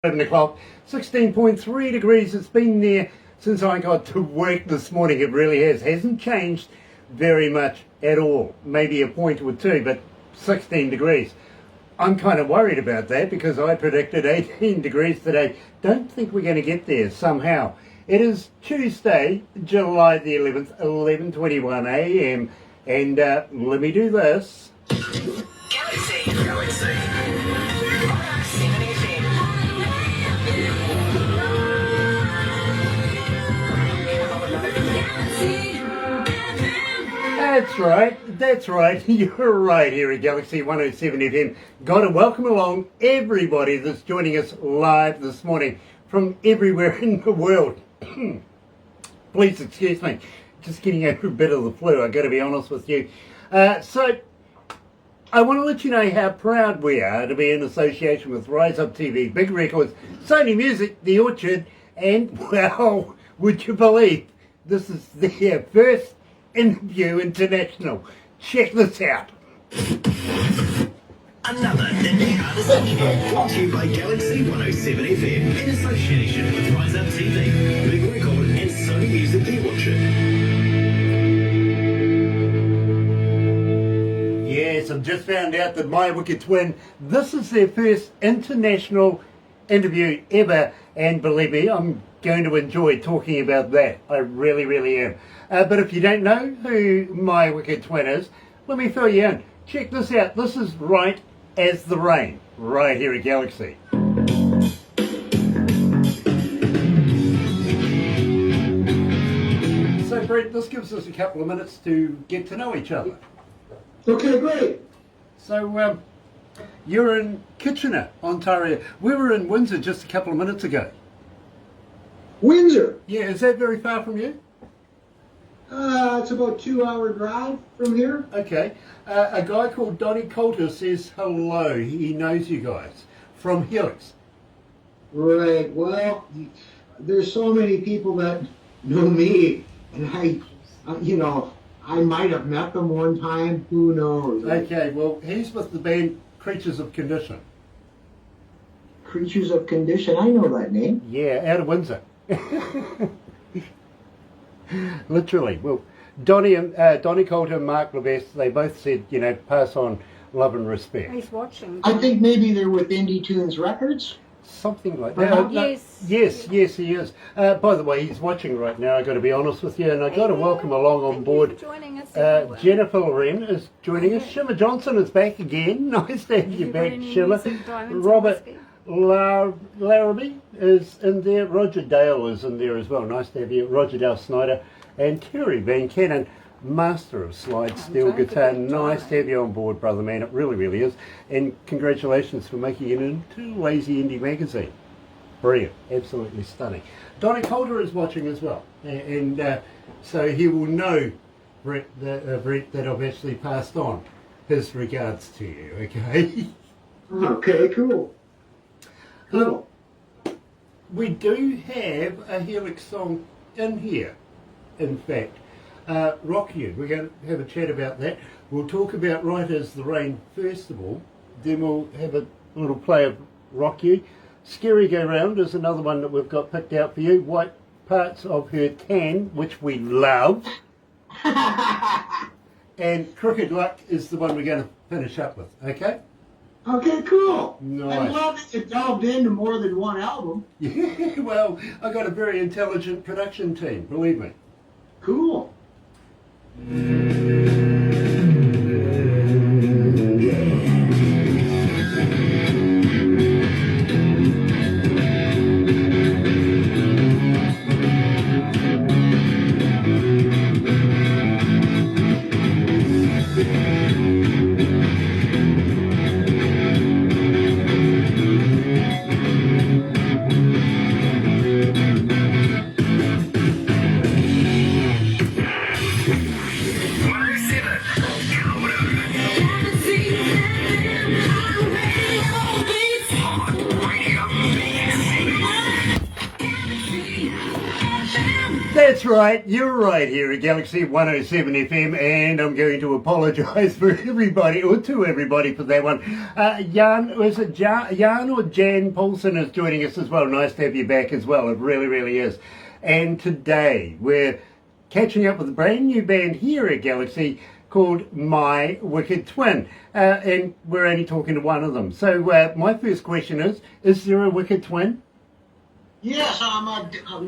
11 o'clock, 16.3 degrees. It's been there since I got to work this morning. It really hasn't changed very much at all. Maybe a point or two, but 16 degrees. I'm kind of worried about that because I predicted 18 degrees today. Don't think we're going to get there somehow. It is Tuesday, July the 11th, 11:21 a.m. And let me do this. Galaxy. That's right, you're right here at Galaxy 107 FM. Got to welcome along everybody that's joining us live this morning from everywhere in the world. Please excuse me, just getting over a bit of the flu, I've got to be honest with you. So, I want to let you know how proud we are to be in association with Rise Up TV, Big Records, Sony Music, The Orchard, and, well, would you believe, this is their first interview international. Check this out. Another Indie Artist Interview brought to you by Galaxy 107 FM in association with Rise Up TV, Big Record and Sony Music The Orchard. Yes, I've just found out that my wicked twin, this is their first international interview ever, and believe me, I'm going to enjoy talking about that. I really, really am. But if you don't know who my wicked twin is, let me fill you in. Check this out. This is Right as the Rain, right here at Galaxy. So, Brett, this gives us a couple of minutes to get to know each other. Okay, great. So, you're in Kitchener, Ontario. We were in Windsor just a couple of minutes ago. Windsor. Yeah, is that very far from you? It's about a 2-hour drive from here. Okay. A guy called Donnie Coulter says hello. He knows you guys from Helix. Right. Well, there's so many people that know me, and I might have met them one time. Who knows? Okay. Well, he's with the band Creatures of Condition. Creatures of Condition. I know that name. Yeah, out of Windsor. Literally. Well, Donnie Coulter and Mark Levesque, they both said, pass on love and respect. He's watching. I think maybe they're with Indie Tunes Records. Something like that. Yes. Yes, he is. By the way, he's watching right now, I've got to be honest with you, and I've got to welcome along on board. Joining us Jennifer Loren is joining us. Shimmer Johnson is back again. Nice to have you back, Shimmer. Robert Larrabee is in there. Roger Dale is in there as well. Nice to have you. Roger Dale Snyder. And Terry Van Cannon, master of slide steel guitar. Nice to have you on board, brother man. It really, really is. And congratulations for making it into Lazy Indie Magazine. Brilliant. Absolutely stunning. Donnie Coulter is watching as well. And so he will know, Brett, that I've actually passed on his regards to you, okay? Okay, cool. We do have a Helix song in here, in fact. Rock You. We're going to have a chat about that. We'll talk about Right as the Rain first of all, then we'll have a little play of Rock You. Scary Go Round is another one that we've got picked out for you. White Parts of Her Tan, which we love. And Crooked Luck is the one we're going to finish up with, okay? Okay, cool. Nice. I'm glad that you delved into more than one album. Yeah, well, I've got a very intelligent production team, believe me. Cool. right, you're right here at Galaxy 107 FM, and I'm going to apologise for everybody, or to everybody for that one. Jan or Jan Paulson is joining us as well. Nice to have you back as well, it really, really is. And today we're catching up with a brand new band here at Galaxy called My Wicked Twin, and we're only talking to one of them. So my first question is there a Wicked Twin? Yes,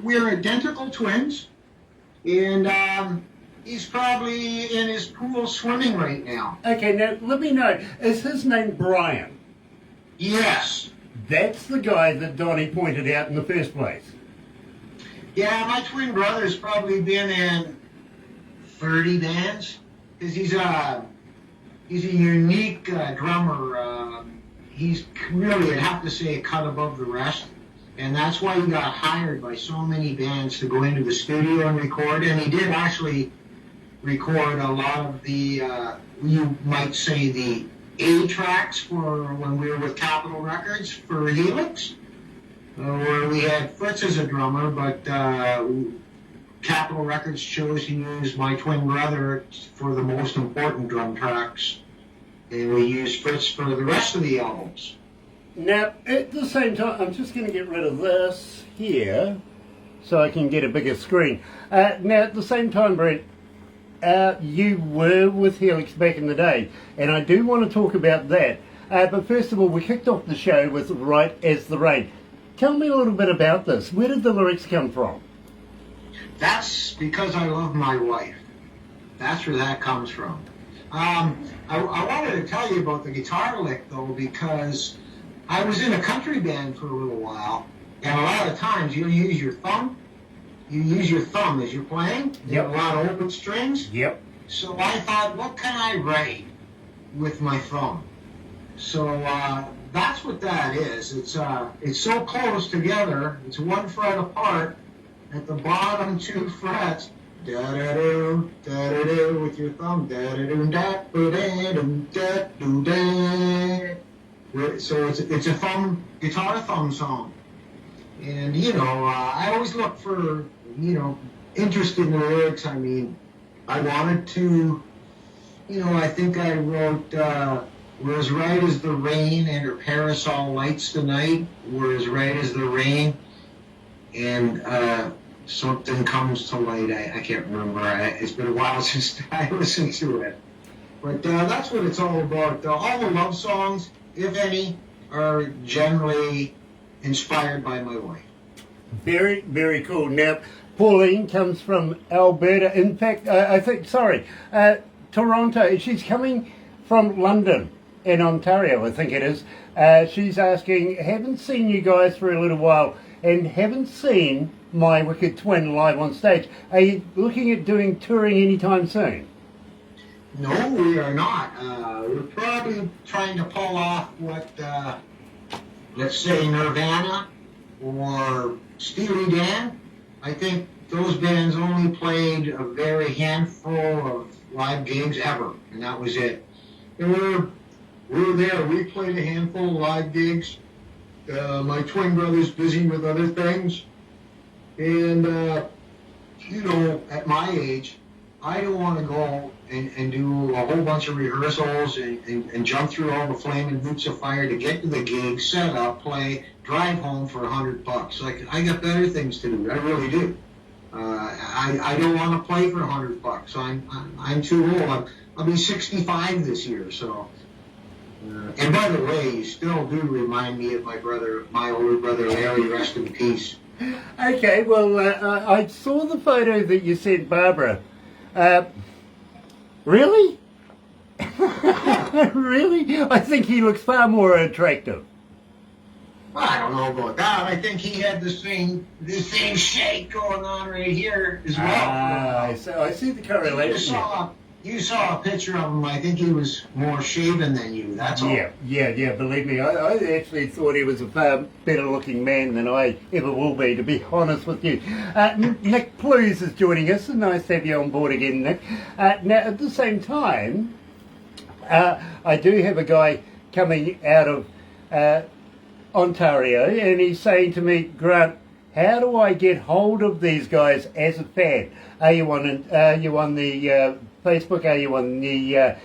we're identical twins, and he's probably in his pool swimming right now. Okay, now let me know, is his name Brian? Yes. That's the guy that Donnie pointed out in the first place. Yeah, my twin brother's probably been in 30 bands, because he's a unique drummer. He's really, I'd have to say, a cut above the rest. And that's why he got hired by so many bands to go into the studio and record. And he did actually record a lot of the, you might say, the A tracks for when we were with Capitol Records for Helix, where we had Fritz as a drummer, but Capitol Records chose to use my twin brother for the most important drum tracks. And we used Fritz for the rest of the albums. Now, at the same time, I'm just going to get rid of this here so I can get a bigger screen. Now, at the same time, Brent, you were with Helix back in the day, and I do want to talk about that. But first of all, we kicked off the show with Right as the Rain. Tell me a little bit about this. Where did the lyrics come from? That's because I love my wife. That's where that comes from. I wanted to tell you about the guitar lick, though, because I was in a country band for a little while, and a lot of times you use your thumb. You use your thumb as you're playing. You have a lot of open strings. Yep. So I thought, what can I write with my thumb? So that's what that is. It's so close together. It's one fret apart. At the bottom 2 frets, da-da-do, da-da-do, with your thumb, da-da-do, da-da-do, da-da-do, da. So it's a guitar thumb song. And, I always look for, interest in the lyrics. I mean, I wanted to, I think I wrote, we're as right as the rain and her parasol lights the night. We're as right as the rain. And something comes to light. I can't remember. It's been a while since I listened to it. But that's what it's all about. All the love songs, if any, are generally inspired by my wife. Very, very cool. Now, Pauline comes from Alberta. In fact, Toronto. She's coming from London in Ontario, I think it is. She's asking, haven't seen you guys for a little while and haven't seen My Wicked Twin live on stage. Are you looking at doing touring anytime soon? No, we are not. We're probably trying to pull off what, let's say, Nirvana or Steely Dan. I think those bands only played a very handful of live gigs ever, and that was it. And we're there. We played a handful of live gigs. My twin brother's busy with other things. And, at my age, I don't want to go and do a whole bunch of rehearsals and jump through all the flaming hoops of fire to get to the gig, set up, play, drive home for $100. Like, I got better things to do. I really do. I don't want to play for $100. I'm too old. I'll be 65 this year. So, and by the way, you still do remind me of my older brother Larry. Rest in peace. Okay, well, I saw the photo that you sent Barbara. Really? Really? I think he looks far more attractive. Well, I don't know about that. I think he had the same shake going on right here as well. So I see the correlation. You saw a picture of him. I think he was more shaven than you. That's all. Yeah. Believe me, I actually thought he was a far better looking man than I ever will be, to be honest with you. Nick Plews is joining us. Nice to have you on board again, Nick. Now, at the same time, I do have a guy coming out of Ontario, and he's saying to me, Grant, how do I get hold of these guys as a fan? Are you on the Facebook? Are you on the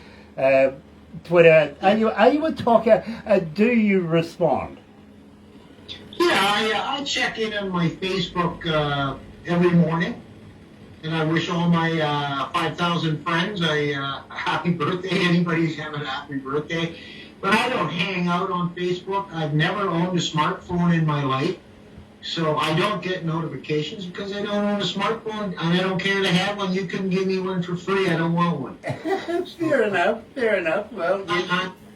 Twitter? Are you a talker? Do you respond? Yeah, I check in on my Facebook every morning, and I wish all my 5,000 friends a happy birthday. Anybody's having a happy birthday. But I don't hang out on Facebook. I've never owned a smartphone in my life, so I don't get notifications because I don't own a smartphone, and I don't care to have one. You can give me one for free. I don't want one. Fair enough. Well,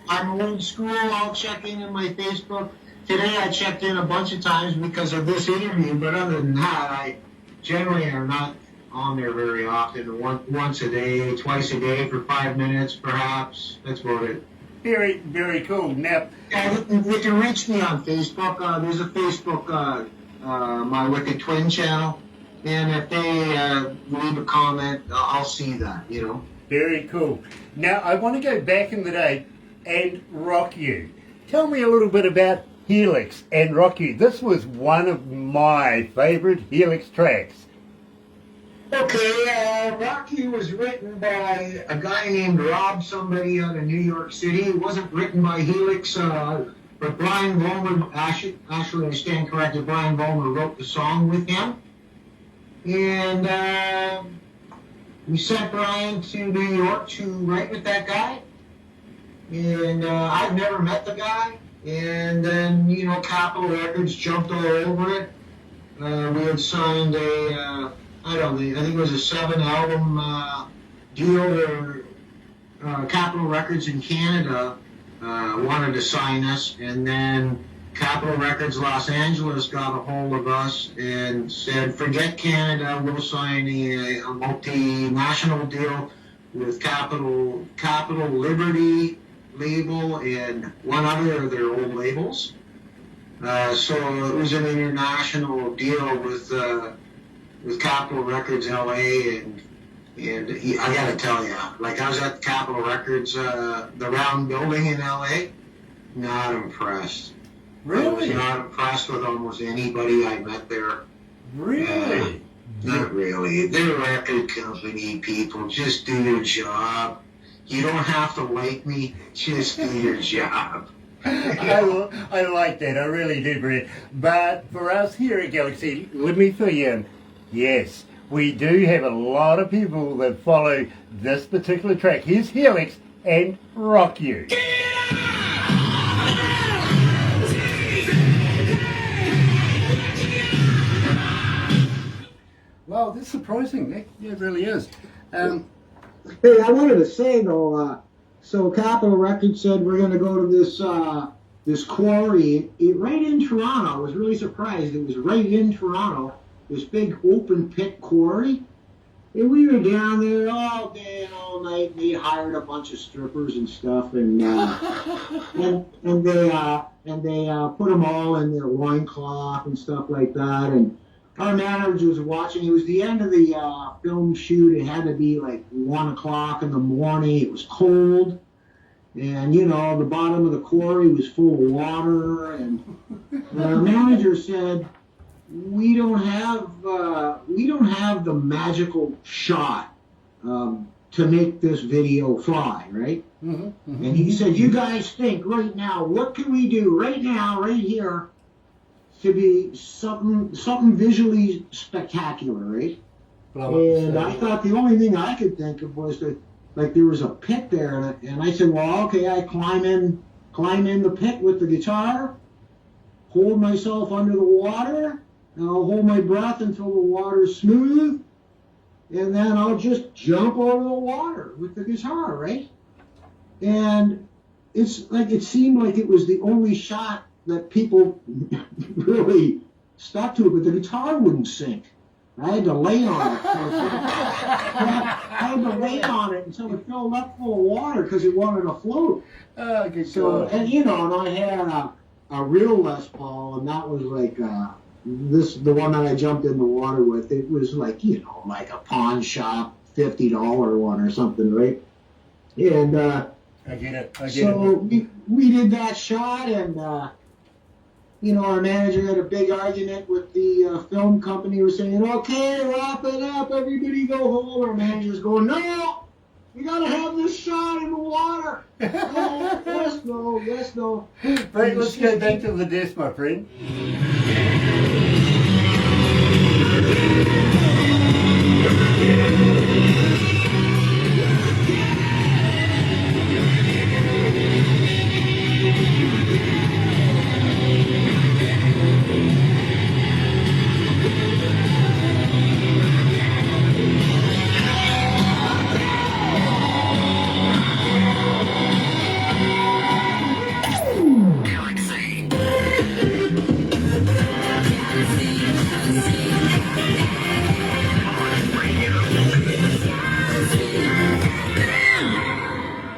I'm old school. I'll check in on my Facebook. Today I checked in a bunch of times because of this interview, but other than that, I generally am not on there very often. Once a day, twice a day for 5 minutes, perhaps. That's about it. very, very cool. Now, You can reach me on Facebook. There's a Facebook, my Wicked Twin channel, and if they leave a comment, I'll see that. very cool. Now, I want to go back in the day and rock you. Tell me a little bit about Helix and Rock You. This was one of my favorite Helix tracks. Okay, Rocky was written by a guy named Rob somebody out of New York City. It wasn't written by Helix, but Brian Vollmer, actually I stand corrected, Brian Vollmer wrote the song with him. And we sent Brian to New York to write with that guy. And I've never met the guy. And then, Capitol Records jumped all over it. We had signed I think it was a 7-album deal where Capitol Records in Canada wanted to sign us, and then Capitol Records Los Angeles got a hold of us and said, forget Canada, we'll sign a multinational deal with Capitol Liberty label and one other of their old labels. So it was an international deal with Capitol Records LA, and I gotta tell you, like I was at Capitol Records, the round building in LA, not impressed. Really? I was not impressed with almost anybody I met there. Really? Not really. They're record company people. Just do your job. You don't have to like me. Just do your job. I like that. I really do, Brett. But for us here at Galaxy, let me fill you in. Yes, we do have a lot of people that follow this particular track. Here's Helix and Rock You. Wow, that's surprising. It really is. Hey, I wanted to say though, so Capitol Records said we're going to go to this quarry right in Toronto. I was really surprised. It was right in Toronto, this big open pit quarry. And we were down there all day and all night. They hired a bunch of strippers and stuff, and they put them all in their loincloth and stuff like that. And our manager was watching. It was the end of the film shoot. It had to be like 1 o'clock in the morning. It was cold, and the bottom of the quarry was full of water. And our manager said, "We don't have the magical shot to make this video fly, right?" Mm-hmm, mm-hmm. And he said, "You guys think right now, what can we do right now, right here, to be something visually spectacular, right?" And I thought the only thing I could think of was that, like, there was a pit there, and I said, well, okay, I climb in the pit with the guitar, hold myself under the water, and I'll hold my breath until the water's smooth, and then I'll just jump over the water with the guitar, right? And it's like, it seemed like it was the only shot that people really stuck to it, but the guitar wouldn't sink. I had to lay on it. I had to lay on it until it filled up full of water because it wanted to float. Oh, good So, God. and I had a real Les Paul, and that was like the one that I jumped in the water with. It was like like a pawn shop $50 one or something, right? And I get it. so we did that shot, and our manager had a big argument with the film company. He was saying, okay, wrap it up, everybody go home. Our manager's going, no, we gotta have this shot in the water. No, yes, no, yes, no. Right, let's go back to the desk, my friend.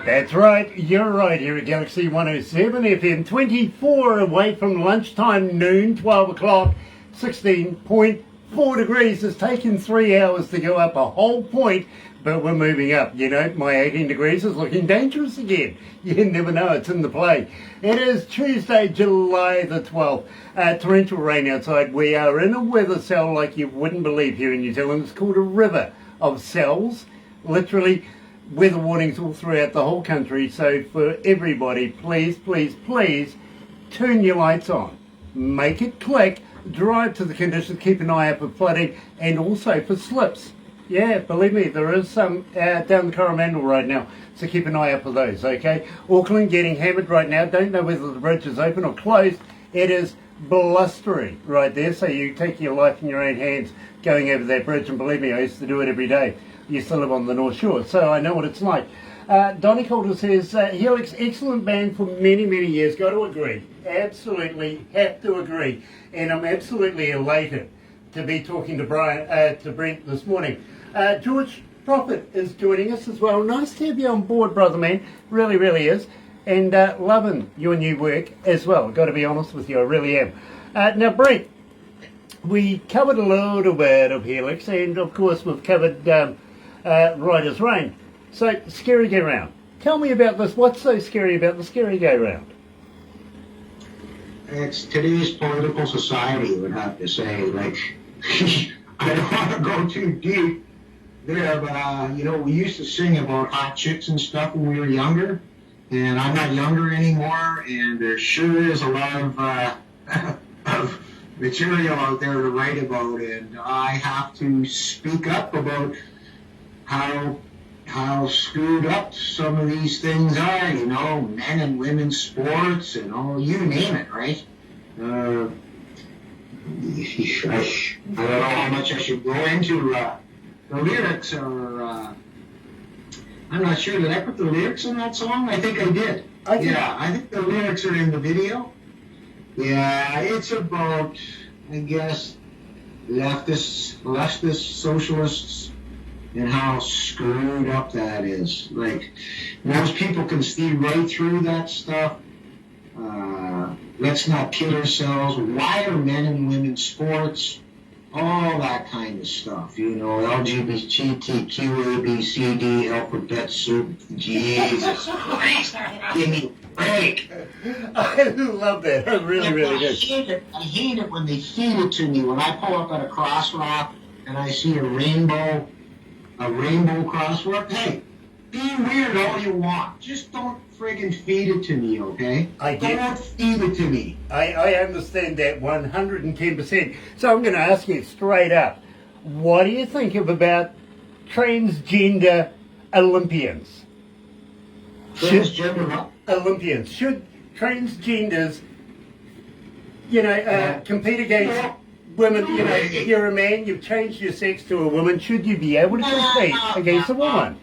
That's right, you're right here at Galaxy 107 FM, 24 away from lunchtime, noon, 12 o'clock, 16.4 degrees. It's taken 3 hours to go up a whole point, but we're moving up. My 18 degrees is looking dangerous again. You never know, it's in the play. It is Tuesday, July the 12th. Torrential rain outside. We are in a weather cell like you wouldn't believe here in New Zealand. It's called a river of cells, literally. Weather warnings all throughout the whole country, so for everybody, please, please, please turn your lights on, make it click, drive to the conditions, keep an eye out for flooding and also for slips. Yeah, believe me, there is some down the Coromandel right now, so keep an eye out for those, okay? Auckland getting hammered right now, don't know whether the bridge is open or closed. It is blustery right there, so you take your life in your own hands going over that bridge, and believe me, I used to do it every day. Used to live on the North Shore, so I know what it's like. Donnie Calder says, Helix, excellent band for many, many years. Got to agree. Absolutely have to agree. And I'm absolutely elated to be talking to Brent this morning. George Prophet is joining us as well. Nice to have you on board, brother man. Really, really is. And loving your new work as well. Got to be honest with you, I really am. Now, Brent, we covered a little bit of Helix, and of course we've covered Right as Rain. So, Scary Go Round. Tell me about this. What's so scary about the Scary Go Round? It's today's political society, I would have to say. Like, I don't want to go too deep there, but, we used to sing about hot chicks and stuff when we were younger, and I'm not younger anymore, and there sure is a lot of material out there to write about, and I have to speak up about how screwed up some of these things are, men and women's sports and all, you name it, right? I don't know how much I should go into. The lyrics are, I'm not sure, did I put the lyrics in that song? I think I did. I think the lyrics are in the video. Yeah, it's about, I guess, leftist socialists and how screwed up that is. Like, most people can see right through that stuff. Let's not kid ourselves. Why are men and women sports? All that kind of stuff. LGBTQ, A, B, C, D, alphabet soup. Jesus Christ. Give me a break. I love that. I really, really do. I hate it when they feed it to me. When I pull up at a crosswalk and I see a rainbow crosswalk, hey, be weird all you want. Just don't friggin' feed it to me, okay? Don't feed it to me. I understand that 110%. So I'm going to ask you straight up, what do you think about transgender Olympians? Transgender Olympians. Should transgenders, compete against women? If you're a man, you've changed your sex to a woman, should you be able to compete against a woman?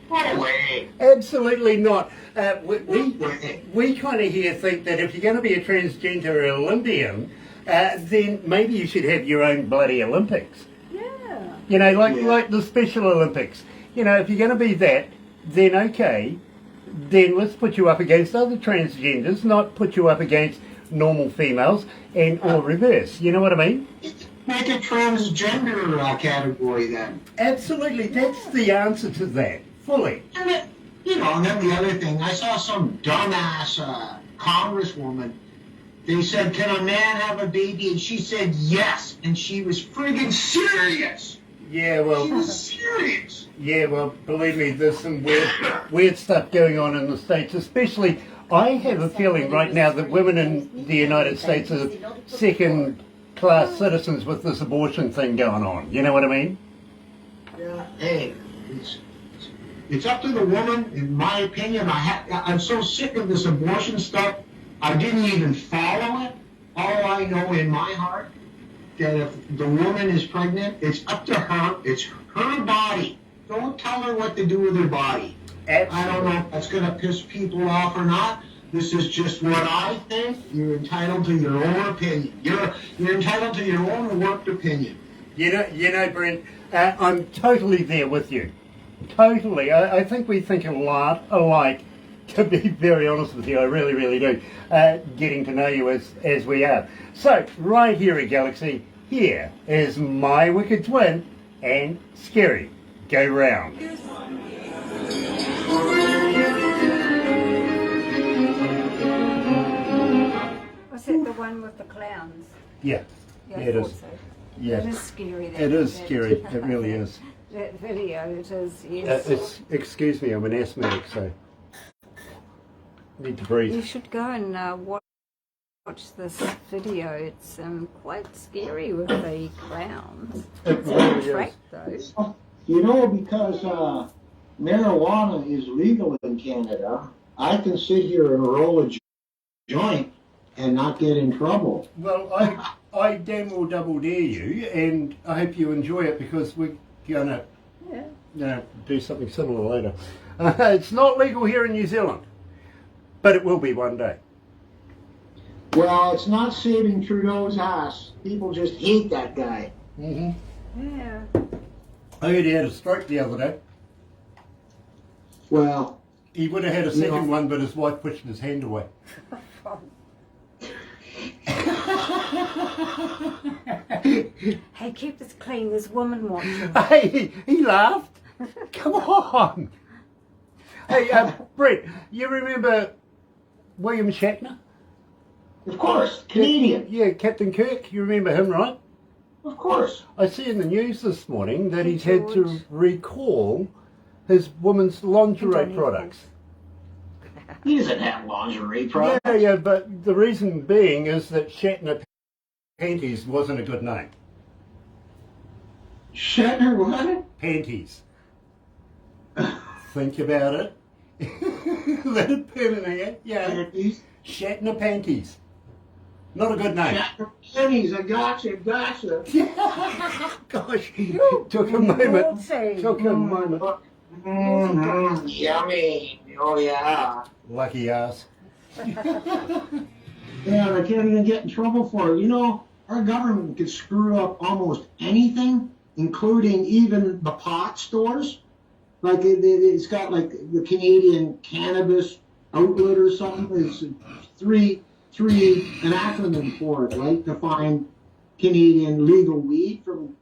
No way. Absolutely not. We kind of here think that if you're going to be a transgender Olympian, then maybe you should have your own bloody Olympics. Yeah. Like the Special Olympics. If you're going to be that, then okay, then let's put you up against other transgenders, not put you up against normal females or reverse. You know what I mean? Make a transgender category then. Absolutely, that's the answer to that, fully. And then the other thing, I saw some dumbass congresswoman They said, can a man have a baby? And she said, yes. And she was friggin' serious. Yeah, well, She was serious. yeah, well, believe me, there's some weird stuff going on in the States, especially, I have a feeling right now that women in the United States are second-class citizens with this abortion thing going on. You know what I mean? Yeah, hey, it's up to the woman, in my opinion. I'm so sick of this abortion stuff. I didn't even follow it. All I know in my heart, that if the woman is pregnant, it's up to her. It's her body. Don't tell her what to do with her body. I don't know if that's going to piss people off or not. This is just what I think. You're entitled to your own opinion. You're entitled to your own warped opinion. You know, Brent, I'm totally there with you. Totally. I think we think a lot alike, to be very honest with you. I really, really do. Getting to know you as we are. So, right here at Galaxy, here is my wicked twin and Scary. Go round. Was it the one with the clowns? Yeah. Yeah, Yeah, it I thought is. so. Yeah. It is scary. It is scary. It really is. That video, it is, yes. Excuse me, I'm an asthmatic, so need to You breathe. should go and watch this video. It's quite scary with the clowns. It It's really on is. track though. You know, because marijuana is legal in Canada, I can sit here and roll a joint and not get in trouble. Well, I damn well double dare you, and I hope you enjoy it because we're gonna do something similar later. It's not legal here in New Zealand, but it will be one day. Well, it's not saving Trudeau's ass. People just hate that guy. Mm-hmm. Yeah. I heard he had a stroke the other day. Well, He would have had a second Yeah. one, but his wife pushed his hand away. Hey, keep this clean. There's women watching. Hey, he laughed. Come on. Hey, Brett, you remember William Shatner? of course, Canadian. Yeah, Captain Kirk. You remember him, right? Of course. I see in the news this morning that Hey, he's had to George. recall his women's lingerie Johnny products. He doesn't have lingerie products. Yeah, but the reason being is that Shatner Panties wasn't a good name. Shatner what? Panties. Think about it. Let it permeate. Yeah. Panties. Shatner Panties. Not a good name. Shatner panties. I gotcha. Gosh, took a moment. naughty. Took a moment. Yummy. Oh yeah. Lucky ass. Yeah, I can't even get in trouble for it. You know, our government could screw up almost anything, including even the pot stores. Like it's got like the Canadian cannabis outlet or something. It's an acronym for it, right? To find Canadian legal weed from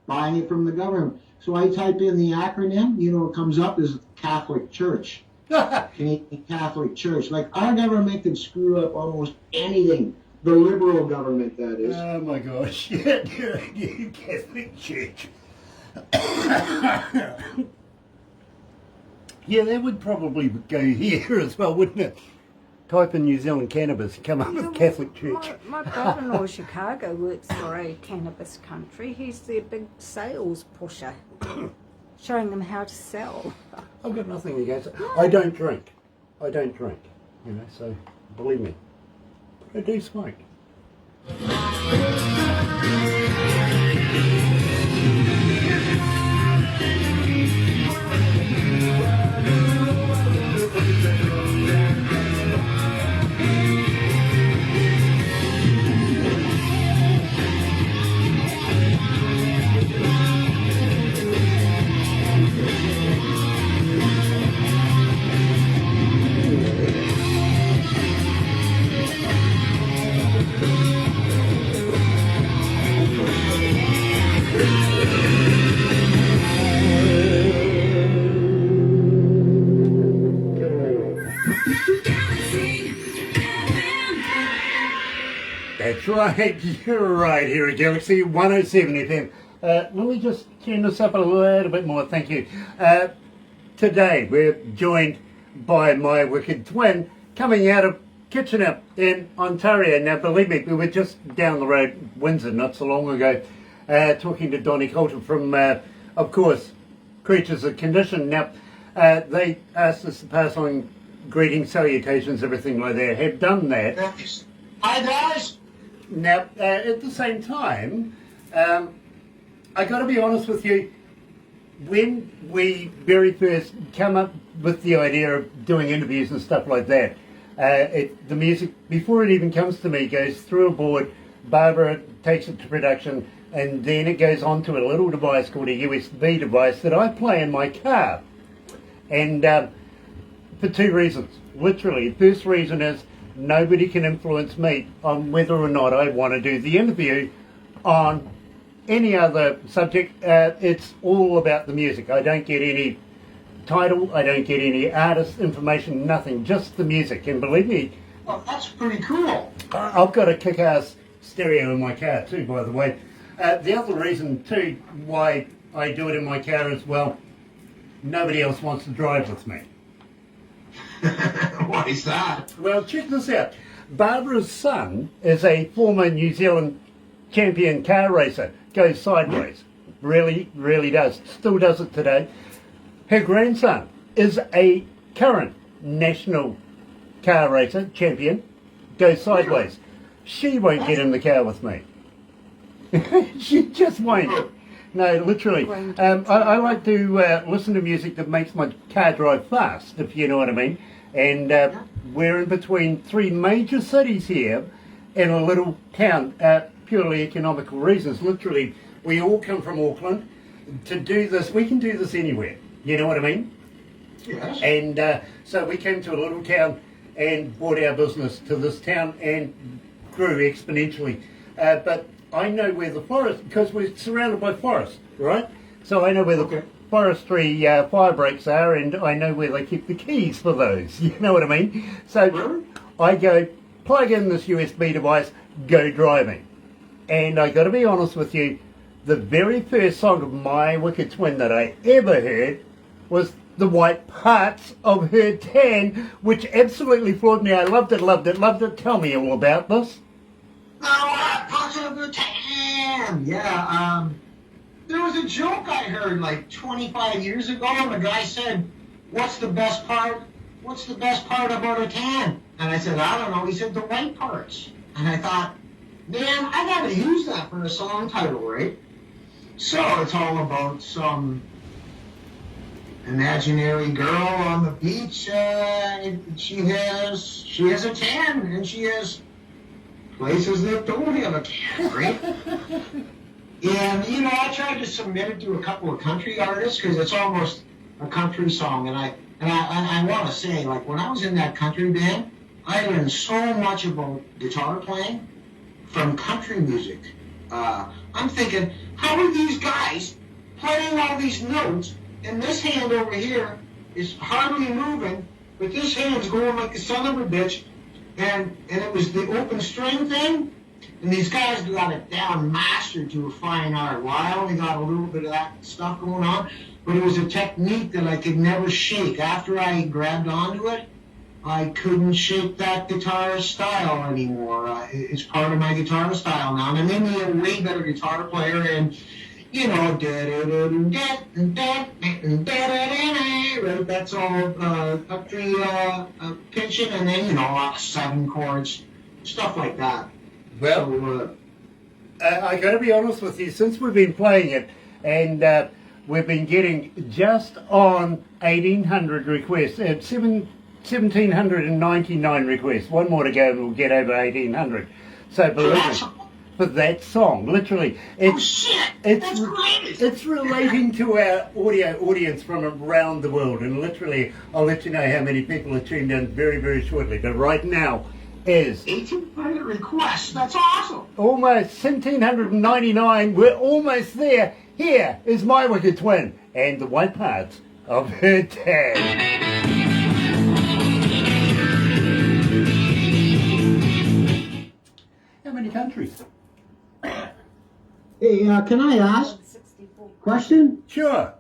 buying it from the government. So I type in the acronym, you know, it comes up as Catholic Church. Canadian Catholic Church. Like our government can screw up almost anything. The liberal government, that is. Oh my gosh. Catholic Church. Yeah, that would probably go here as well, wouldn't it? Type in New Zealand cannabis, come up with Catholic Church. My brother-in-law in Chicago works for a cannabis country. He's their big sales pusher, showing them how to sell. I've got nothing against it. I don't drink. You know, so believe me. But I do smoke. That's right, you're right here at Galaxy 107 FM. Let me just turn this up a little bit more, thank you. Today we're joined by my wicked twin coming out of Kitchener in Ontario. Now believe me, we were just down the road, Windsor, not so long ago, talking to Donnie Coulter from, of course, Creatures of Condition. Now they asked us to pass on greetings, salutations, everything like that. Have done that. Hi guys. Now, at the same time, I got to be honest with you. When we very first come up with the idea of doing interviews and stuff like that, the music, before it even comes to me, goes through a board. Barbara takes it to production, and then it goes onto a little device called a USB device that I play in my car. And for two reasons, literally. The first reason is nobody can influence me on whether or not I want to do the interview on any other subject. It's all about the music. I don't get any title, I don't get any artist information, nothing, just the music. And believe me, Well, that's pretty cool. I've got a kick-ass stereo in my car too, by the way. The other reason too why I do it in my car as well, nobody else wants to drive with me. What is that? Well, check this out. Barbara's son is a former New Zealand champion car racer. Goes sideways. Really, really does. Still does it today. Her grandson is a current national car racer, champion. Goes sideways. She won't get in the car with me. She just won't. No, literally. I like to listen to music that makes my car drive fast, if you know what I mean. And we're in between three major cities here in a little town, purely economical reasons. Literally, we all come from Auckland. To do this, we can do this anywhere. You know what I mean? Yes. And so we came to a little town and brought our business to this town and grew exponentially. But I know where the forest, because we're surrounded by forest, right? So I know where the forestry fire breaks are, and I know where they keep the keys for those. You know what I mean? So I go, plug in this USB device, go driving. And I got to be honest with you, the very first song of my wicked twin that I ever heard was The White Parts of Her Tan, which absolutely floored me. I loved it, loved it, loved it. Tell me all about this. The White Parts of Her Tan. Yeah, there was a joke I heard like 25 years ago, and the guy said, what's the best part about a tan? And I said, I don't know. He said, the white parts. And I thought, man, I gotta use that for a song title, right? So it's all about some imaginary girl on the beach. She has a tan, and she has places that don't have a tan, right? And, you know, I tried to submit it to a couple of country artists because it's almost a country song. And I want to say, like, when I was in that country band, I learned so much about guitar playing from country music. I'm thinking, how are these guys playing all these notes, and this hand over here is hardly moving, but this hand's going like the son of a bitch, and it was the open string thing, and these guys got it down mastered to a fine art. Well, I only got a little bit of that stuff going on, but it was a technique that I could never shake. After I grabbed onto it, I couldn't shake that guitar style anymore. It's part of my guitar style now, and it made me a way better guitar player. And you know, right? That's all country pitching, and then you know, 7 chords, stuff like that. Well, So, I got to be honest with you, since we've been playing it, and we've been getting just on 1,800 requests, 1,799 requests. One more to go and we'll get over 1,800. So believe me, for that song, literally, it's that's great. it's relating to our audio audience from around the world, and literally, I'll let you know how many people are tuned in very, very shortly. But right now is 1,800 requests. That's awesome. almost 1,799. We're almost there. Here is my wicked twin and the white parts of her tan. How many countries Hey, can I ask question? Sure.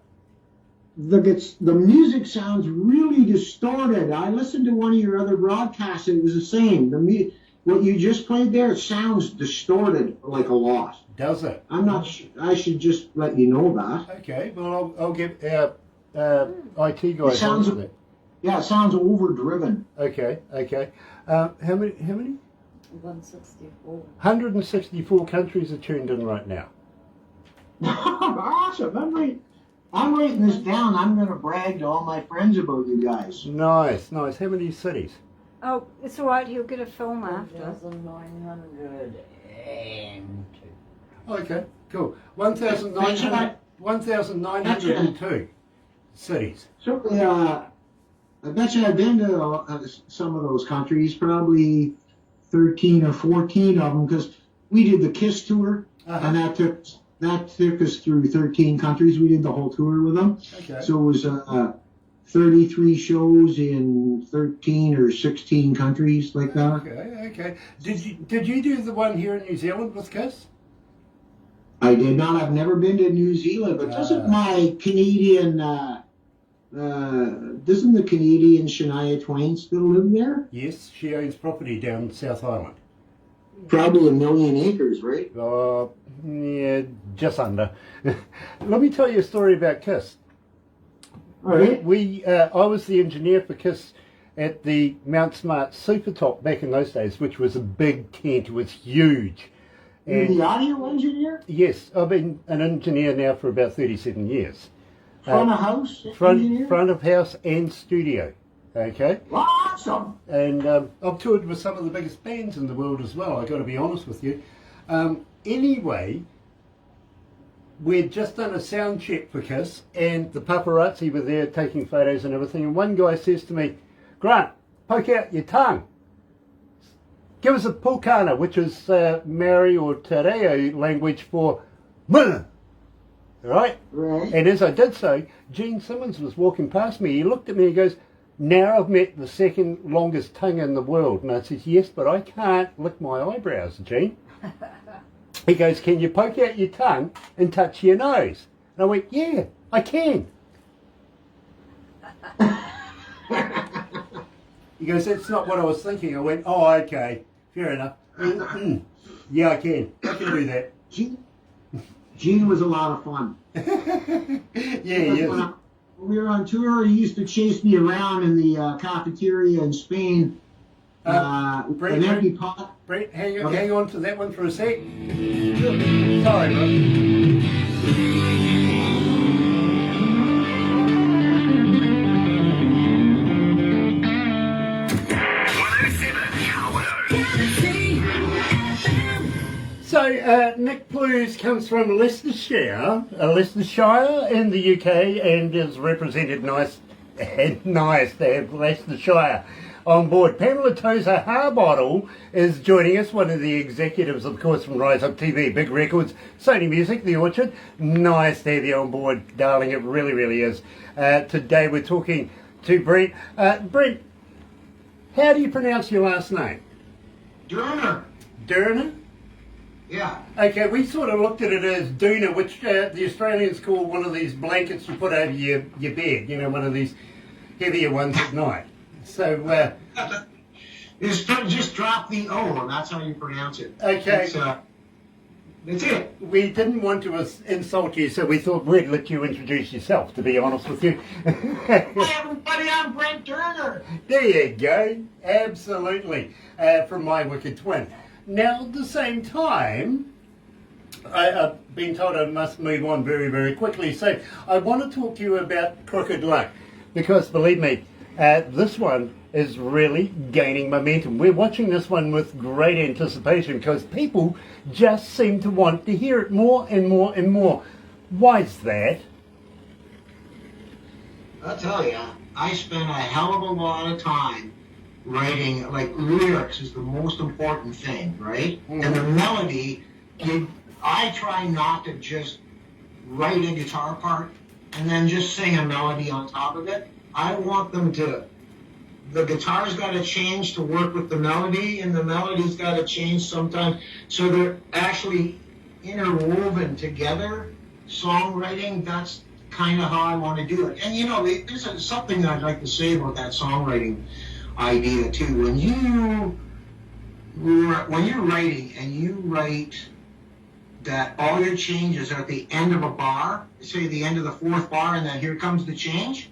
The music sounds really distorted. I listened to one of your other broadcasts, and it was the same. What you just played there, it sounds distorted like a lot. Does it? I'm not sure. I should just let you know that. Okay, well, I'll get our IT guys sounds- onto that. Yeah, it sounds overdriven. Okay. How many? 164. 164 countries are tuned in right now. Awesome. I'm writing this down. I'm going to brag to all my friends about you guys. Nice. How many cities? Oh, it's all right. He'll get a film after. 1,902. Okay, cool. 1,902 cities. So, I bet you I've been to some of those countries, probably 13 or 14 of them, because we did the KISS tour, and that took us through 13 countries. We did the whole tour with them. Okay. So it was 33 shows in 13 or 16 countries like that. Okay. Did you do the one here in New Zealand with KISS? I did not. I've never been to New Zealand, but doesn't my Canadian, doesn't the Canadian Shania Twain still live there? Yes, she owns property down South Island. Probably 1 million acres, right? Yeah, just under. Let me tell you a story about KISS. All right. I was the engineer for KISS at the Mount Smart Supertop back in those days, which was a big tent. It was huge. You're the audio engineer? Yes, I've been an engineer now for about 37 years. Front of house engineer? Front of house and studio. Okay. Awesome. And I've toured with some of the biggest bands in the world as well, I've got to be honest with you. Anyway, we'd just done a sound check for KISS, and the paparazzi were there taking photos and everything, and one guy says to me, "Grant, poke out your tongue. Give us a pukana," which is Maori or Te Reo language for "Muh." Right? Right. And as I did so, Gene Simmons was walking past me. He looked at me and goes, "Now I've met the second longest tongue in the world." And I said, "Yes, but I can't lick my eyebrows, Gene." He goes, "Can you poke out your tongue and touch your nose?" And I went, "Yeah, I can." He goes, "That's not what I was thinking." I went, "Oh, okay, fair enough." Yeah, I can do that. Gene was a lot of fun. Yeah, he is. When we were on tour, he used to chase me around in the cafeteria in Spain. Brent, an empty pot. Brent, hang Okay. on to that one for a sec. Sorry, bro. 107. So, Nick Blues comes from Leicestershire in the UK, and is represented nice to have Leicestershire on board. Pamela Tozer Harbottle is joining us, one of the executives, of course, from Rise Up TV, Big Records, Sony Music, The Orchard. Nice to have you on board, darling. It really, really is. Today we're talking to Brent. Brent, how do you pronounce your last name? Durner. Durner? Yeah. Okay, we sort of looked at it as doona, which the Australians call one of these blankets you put over your bed, you know, one of these heavier ones at night. So, Just drop the O, and that's how you pronounce it. Okay. That's it. we didn't want to insult you, so we thought we'd let you introduce yourself, to be honest with you. Hi, everybody, I'm Brent Durner. There you go, absolutely, from my wicked twin. Now, at the same time, I've been told I must move on very, very quickly, so I want to talk to you about Crooked Luck, because believe me, this one is really gaining momentum. We're watching this one with great anticipation because people just seem to want to hear it more and more and more. Why's that? I'll tell you, I spent a hell of a lot of time writing, like, lyrics is the most important thing, right? Mm-hmm. And the melody, I try not to just write a guitar part and then just sing a melody on top of it. I want them to, the guitar's got to change to work with the melody, and the melody's got to change sometimes. So they're actually, interwoven together songwriting, that's kind of how I want to do it. And you know, there's something I'd like to say about that songwriting idea too. When you're writing and you write that all your changes are at the end of a bar, say the end of the fourth bar, and then here comes the change,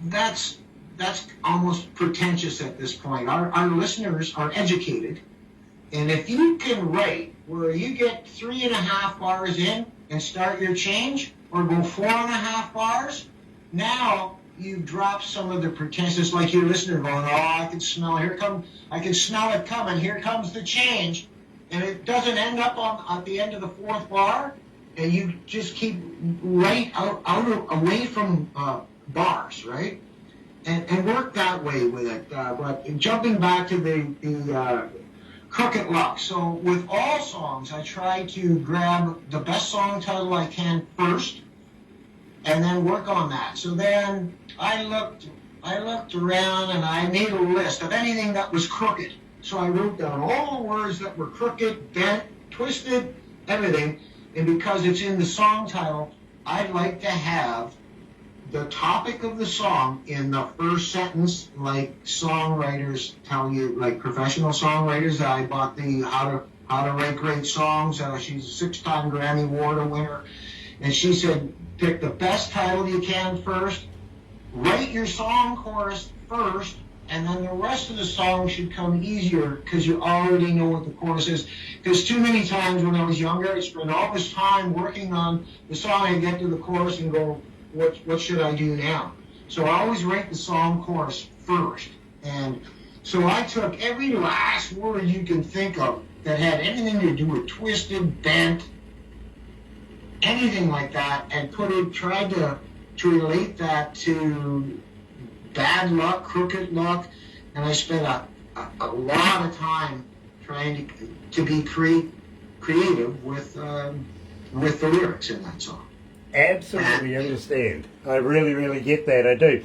that's almost pretentious at this point. Our listeners are educated, and if you can write where you get 3.5 bars in and start your change, or go 4.5 bars, now you've dropped some of the pretentious, like your listener going, oh, I can smell it coming, here comes the change, and it doesn't end up at the end of the fourth bar, and you just keep right away from bars, right? And work that way with it. But jumping back to the crooked luck. So with all songs, I try to grab the best song title I can first, and then work on that. So then I looked around and I made a list of anything that was crooked. So I wrote down all the words that were crooked, bent, twisted, everything. And because it's in the song title, I'd like to have the topic of the song in the first sentence, like songwriters tell you, like professional songwriters. I bought the How to Write Great Songs. She's a 6-time Grammy Award winner. And she said, pick the best title you can first, write your song chorus first, and then the rest of the song should come easier because you already know what the chorus is. Because too many times when I was younger, I spent all this time working on the song, I get to the chorus and go, what should I do now? So I always write the song chorus first. And so I took every last word you can think of that had anything to do with twisted, bent, anything like that, and tried to relate that to bad luck, crooked luck, and I spent a lot of time trying to be creative with the lyrics in that song. Absolutely understand. I really, really get that. I do.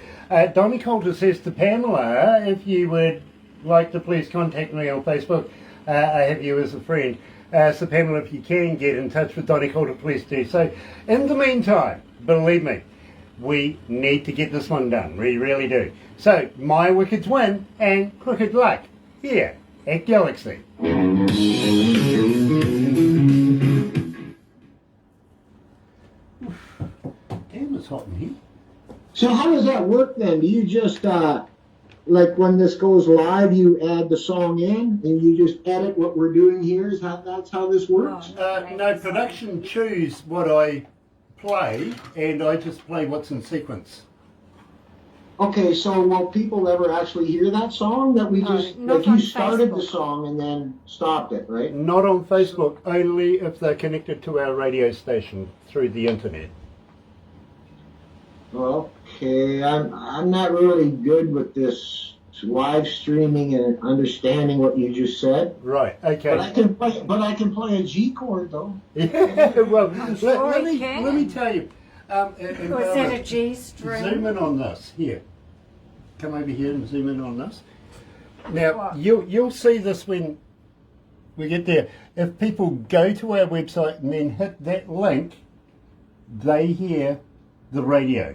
Donnie Coulter says to Pamela, if you would like to please contact me on Facebook, I have you as a friend. So Pamela, if you can get in touch with Donnie Coulter, please do so. In the meantime, believe me, we need to get this one done. We really do. So, My Wicked Twin and Crooked Luck here at Galaxy. Damn, it's hot in here. So how does that work then? Do you just, like when this goes live, you add the song in and you just edit what we're doing here? That's how this works? No, production choose what I play and I just play what's in sequence. Okay, so will people ever actually hear that song that we just, not like you on started the Facebook. song and then stopped it, right? Not on Facebook, only if they're connected to our radio station through the internet. Okay, I'm not really good with this live streaming and understanding what you just said. Right, okay. But I can play a G chord though. Yeah, well, sure let he can. me tell you. Was that a G string? Zoom in on this. Here. Come over here and zoom in on this. Now, What? you'll see this when we get there. If people go to our website and then hit that link, they hear the radio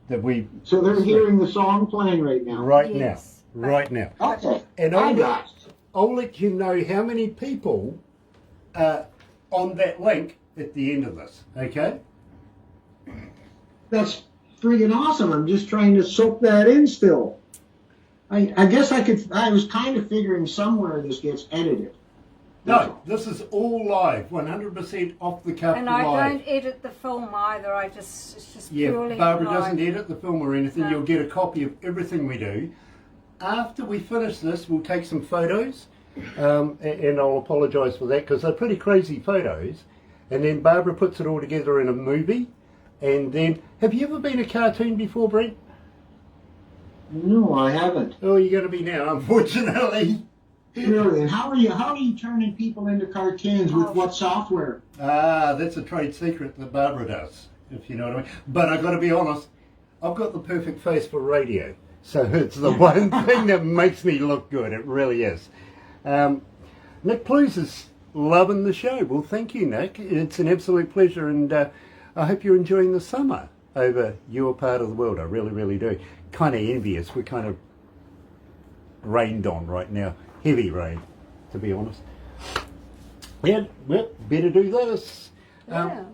that we... So they're hearing the song playing right now. Right Yes. now. Right now. Okay. And I got it. I'll let you know how many people are on that link at the end of this, okay? That's freaking awesome. I'm just trying to soak that in still. I guess I was kind of figuring somewhere this gets edited. No, this is all live, 100% off the cuff And live. I don't edit the film either. It's just Yeah, purely Barbara live. doesn't edit the film or anything. No. You'll get a copy of everything we do. After we finish this, we'll take some photos, and I'll apologise for that because they're pretty crazy photos. And then Barbara puts it all together in a movie. And then, have you ever been a cartoon before, Brent? No, I haven't. Oh, you're going to be now, unfortunately. Really? And how are you turning people into cartoons with what software? Ah, that's a trade secret that Barbara does, if you know what I mean. But I've got to be honest, I've got the perfect face for radio. So it's the one thing that makes me look good. It really is. Nick Plews is loving the show. Well, thank you, Nick. It's an absolute pleasure, and I hope you're enjoying the summer over your part of the world. I really, really do. Kind of envious. We're kind of rained on right now. Heavy rain, to be honest. Yeah, well, better do this. Yeah.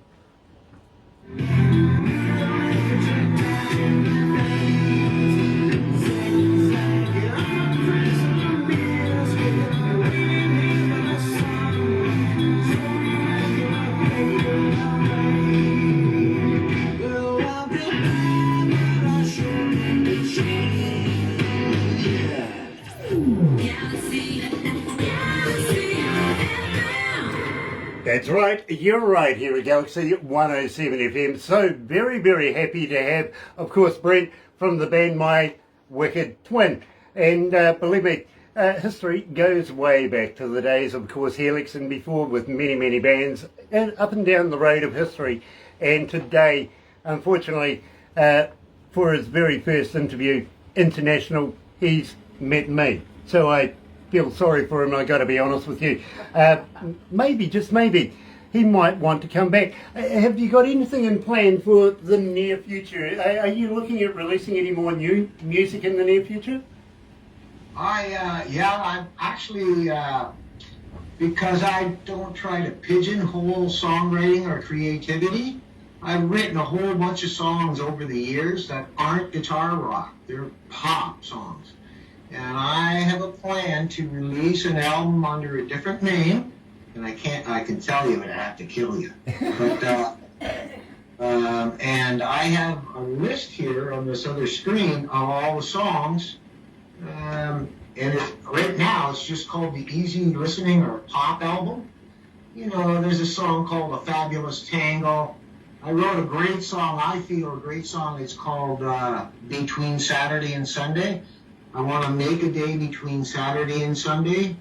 That's right, you're right here at Galaxy 107 FM. So very, very happy to have, of course, Brent from the band My Wicked Twin. And believe me, history goes way back to the days, of course, Helix and before, with many, many bands and up and down the road of history. And today, unfortunately, for his very first interview, international, he's met me. So I feel sorry for him, I got to be honest with you. Maybe, just maybe, he might want to come back. Have you got anything in plan for the near future? Are you looking at releasing any more new music in the near future? I'm actually, because I don't try to pigeonhole songwriting or creativity, I've written a whole bunch of songs over the years that aren't guitar rock, they're pop songs. And I have a plan to release an album under a different name, and I can tell you, and I have to kill you. But, and I have a list here on this other screen of all the songs, and right now it's just called the Easy Listening or Pop album. You know, there's a song called A Fabulous Tango. I wrote a great song, I feel a great song, it's called Between Saturday and Sunday. I want to make a day between Saturday and Sunday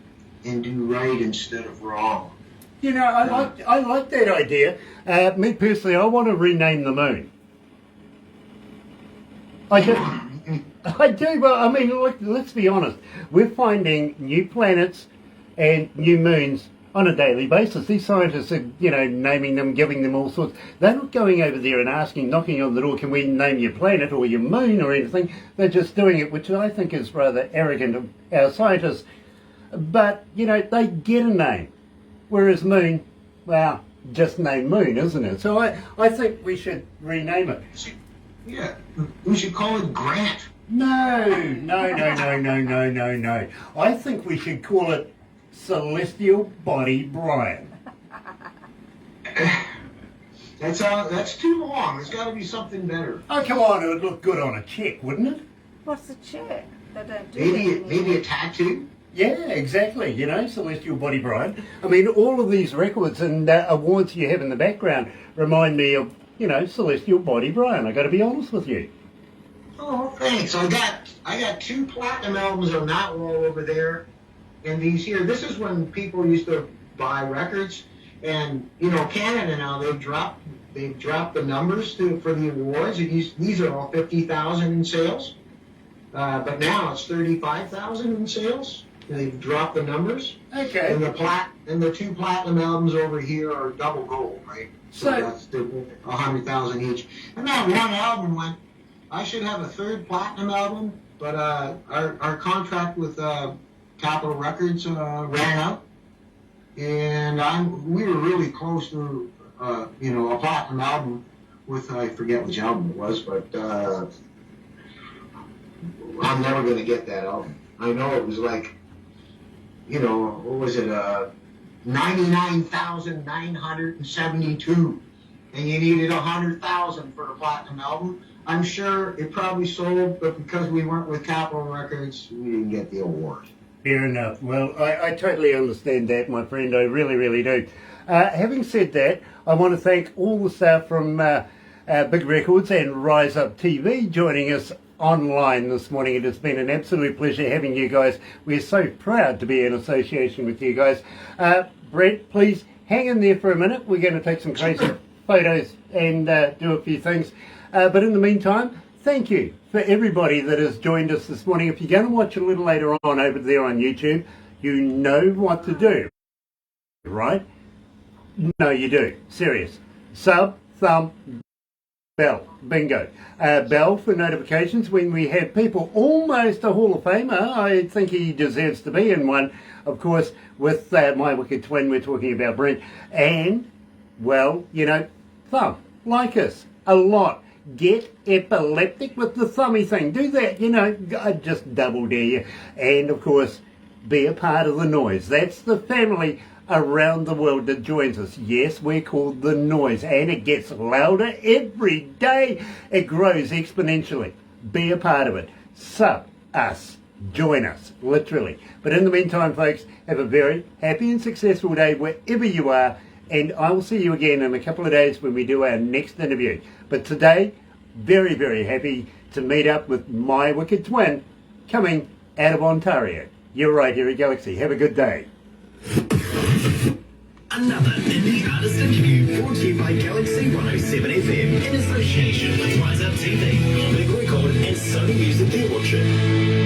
and do right instead of wrong. You know, I like that idea. Me personally, I want to rename the moon. I do. I do, but I mean, look, let's be honest. We're finding new planets and new moons on a daily basis. These scientists are, you know, naming them, giving them all sorts. They're not going over there and asking, knocking on the door, can we name your planet or your moon or anything? They're just doing it, which I think is rather arrogant of our scientists. But, you know, they get a name. Whereas moon, well, just name moon, isn't it? So I think we should rename it. Yeah, we should call it Grant. No. I think we should call it Celestial Body Brian. That's too long. There's got to be something better. Oh, come on, it would look good on a check, wouldn't it? What's the check? They don't do Maybe a tattoo. Yeah, exactly. You know, Celestial Body Brian. I mean, all of these records and awards you have in the background remind me of, you know, Celestial Body Brian. I got to be honest with you. Oh, thanks. I got 2 platinum albums on that wall over there. And these here, this is when people used to buy records, and you know, Canada now they've dropped the numbers for the awards. These are all 50,000 in sales, but now it's 35,000 in sales. They've dropped the numbers. Okay. And the 2 platinum albums over here are double gold, right? So that's 100,000 each. And that one album went. I should have a 3rd platinum album, but our contract with Capitol Records ran out, and we were really close to a platinum album with, I forget which album it was, but I'm never going to get that album. I know it was like, you know, what was it, 99,972, and you needed 100,000 for a platinum album. I'm sure it probably sold, but because we weren't with Capitol Records, we didn't get the award. Fair enough. Well, I totally understand that, my friend. I really, really do. Having said that, I want to thank all the staff from Big Records and Rise Up TV joining us online this morning. It has been an absolute pleasure having you guys. We're so proud to be in association with you guys. Brett, please hang in there for a minute. We're going to take some crazy photos and do a few things. But in the meantime, thank you for everybody that has joined us this morning. If you're going to watch a little later on over there on YouTube, you know what to do. right? No, you do. Serious. Sub, thumb, bell. Bingo. Bell for notifications when we have people. Almost a Hall of Famer. I think he deserves to be in one. Of course, with my wicked twin, we're talking about Brent. And, well, you know, thumb. Like us. A lot. Get epileptic with the thummy thing. Do that, you know. I just double dare you. And, of course, be a part of the noise. That's the family around the world that joins us. Yes, we're called the noise, and it gets louder every day. It grows exponentially. Be a part of it. Sub us. Join us, literally. But in the meantime, folks, have a very happy and successful day wherever you are, and I will see you again in a couple of days when we do our next interview. But today, very, very happy to meet up with my wicked twin coming out of Ontario. You're right here at Galaxy. Have a good day. Another indie artist interview brought to you by Galaxy 107 FM in association with Rise Up TV, Big Record and Sony Music Gear Watcher.